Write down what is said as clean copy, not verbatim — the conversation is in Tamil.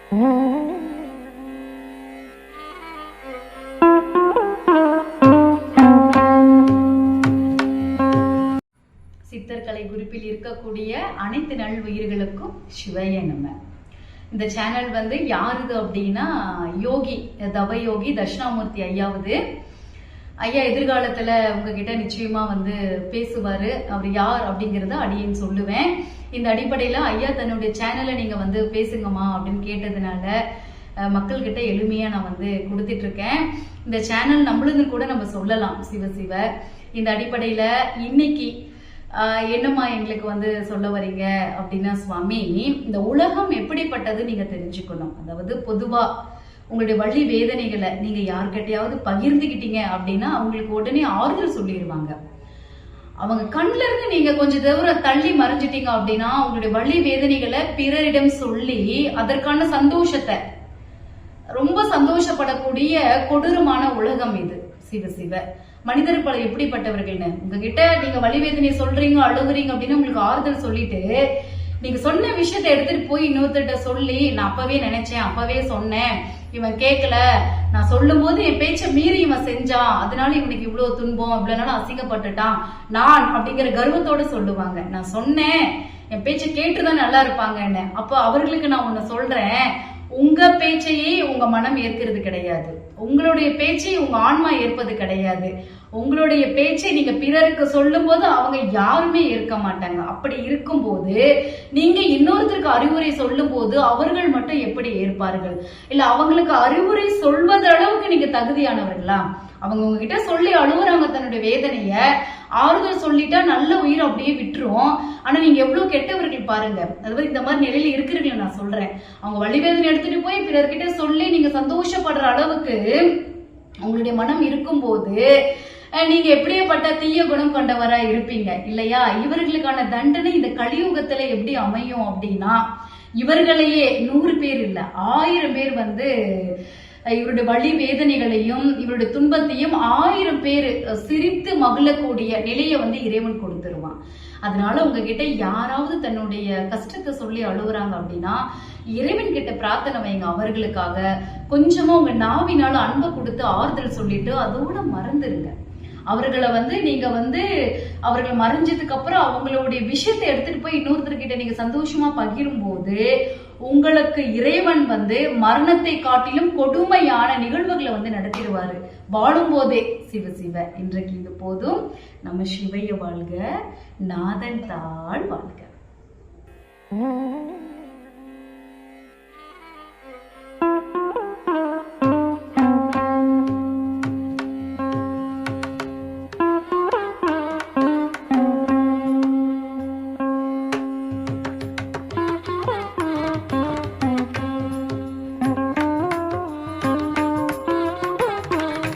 சித்தர்கலை குரூப்பில் இருக்கக்கூடிய அனைத்து நல் உயிர்களுக்கும் சிவய நம. இந்த சேனல் வந்து யாருது அப்படின்னா யோகி தவ யோகி தட்சிணாமூர்த்தி ஐயாவது. ஐயா எதிர்காலத்துல உங்ககிட்ட நிச்சயமா வந்து பேசுவாரு. அவர் யார் அப்படிங்கறத அடியேன்னு சொல்லுவேன். இந்த அடிப்படையில ஐயா தன்னுடைய சேனலை நீங்க வந்து பேசுங்கம்மா அப்படின்னு கேட்டதுனால மக்கள் கிட்ட எளிமையா நான் வந்து கொடுத்துட்டு இருக்கேன். இந்த சேனல் நம்மளுன்னு கூட நம்ம சொல்லலாம். சிவ சிவ. இந்த அடிப்படையில இன்னைக்கு என்னம்மா எங்களுக்கு வந்து சொல்ல வரீங்க அப்படின்னா, சுவாமி, இந்த உலகம் எப்படிப்பட்டது நீங்க தெரிஞ்சுக்கணும். அதாவது பொதுவா உங்களுடைய வலி வேதனைகளை நீங்க யார்கிட்டயாவது பகிர்ந்துகிட்டீங்க அப்படின்னா அவங்களுக்கு உடனே ஆறுதல் சொல்லிடுவாங்க. அவங்க கண்ல இருந்து நீங்க கொஞ்சம் தூரம் தள்ளி மறைஞ்சிட்டீங்க அப்படின்னா உங்களுடைய வலி வேதனைகளை பிறரிடம் சொல்லி அதற்கான சந்தோஷத்தை ரொம்ப சந்தோஷப்படக்கூடிய கொடூரமான உலகம் இது. சிவ சிவ. மனிதர் பல எப்படிப்பட்டவர்கள்னு உங்ககிட்ட நீங்க வலிவேதனை சொல்றீங்க, அழுகுறீங்க அப்படின்னு உங்களுக்கு ஆறுதல் சொல்லிட்டு நீங்க சொன்ன விஷயத்த எடுத்துட்டு போய் இன்னொருத்தர்கிட்ட சொல்லி, நான் அப்பவே நினைச்சேன், அப்பவே சொன்னேன், இவன் கேட்கல, நான் சொல்லும் போது என் பேச்ச மீறி இவன் செஞ்சான், அதனால இவனுக்கு இவ்வளவு துன்பம், இவ்வளவு நாள் அசிங்கப்பட்டுட்டான் நான் அப்படிங்கிற கர்வத்தோட சொல்லுவாங்க. நான் சொன்னேன், என் பேச்ச கேட்டுதான் நல்லா இருப்பாங்கன்னு. அப்போ அவர்களுக்கு நான் ஒண்ணு சொல்றேன், உங்க பேச்சையே உங்க மனம் ஏற்கிறது கிடையாது, உங்களுடைய பேச்சை உங்க ஆன்மா ஏற்பது கிடையாது. உங்களுடைய பேச்சை நீங்க பிறருக்கு சொல்லும் போது அவங்க யாருமே ஏற்க மாட்டாங்க. அப்படி இருக்கும்போது நீங்க இன்னொருத்தருக்கு அறிவுரை சொல்லும் போது அவர்கள் மட்டும் எப்படி ஏற்பார்கள்? இல்ல அவங்களுக்கு அறிவுரை சொல்வது அளவுக்கு நீங்க தகுதியானவர்களா? அவங்க உங்ககிட்ட சொல்லி அழுகுறாங்க தன்னுடைய வேதனைய, ஆறுதல் சொல்லிட்டா நல்ல உயிர் அப்படியே விட்டுரும். ஆனா நீங்க எவ்வளவு கெட்டவர்கள் பாருங்க. அதாவது இந்த மாதிரி நிலையில இருக்கிறீங்களா நான் சொல்றேன். அவங்க வலிவேதனை எடுத்துட்டு போய் பிறர்கிட்ட சொல்லி நீங்க சந்தோஷப்படுற அளவுக்கு உங்களுடைய மனம் இருக்கும்போது நீங்க எப்படியேப்பட்ட தீய குணம் கொண்டவரா இருப்பீங்க இல்லையா? இவர்களுக்கான தண்டனை இந்த கலியுகத்துல எப்படி அமையும் அப்படின்னா, இவர்களையே 100 பேர் இல்ல 1000 பேர் வந்து இவருடைய வலி வேதனைகளையும் இவருடைய துன்பத்தையும் 1000 பேர் சிரித்து மகிழக்கூடிய நிலையை வந்து இறைவன் கொடுத்துருவான். அதனால உங்ககிட்ட யாராவது தன்னுடைய கஷ்டத்தை சொல்லி அழுகுறாங்க அப்படின்னா இறைவன் கிட்ட பிரார்த்தனை வைங்க. அவர்களுக்காக கொஞ்சமா உங்க நாவினால அன்பை கொடுத்து ஆறுதல் சொல்லிட்டு அதோட மறந்துருங்க. அவர்களை வந்து நீங்க வந்து அவர்கள் மறைஞ்சதுக்கு அப்புறம் அவங்களுடைய விஷயத்தை எடுத்துட்டு போய் இன்னொருத்தர்கிட்ட நீங்க சந்தோஷமா பகிரும் போது உங்களுக்கு இறைவன் வந்து மரணத்தை காட்டிலும் கொடுமையான நிகழ்வுகளை வந்து நடத்திடுவாரு வாழும் போதே. சிவ சிவ. இன்றைக்கு இது போதும். நம்ம சிவைய வாழ்க, நாதன் தாள் வாழ்க.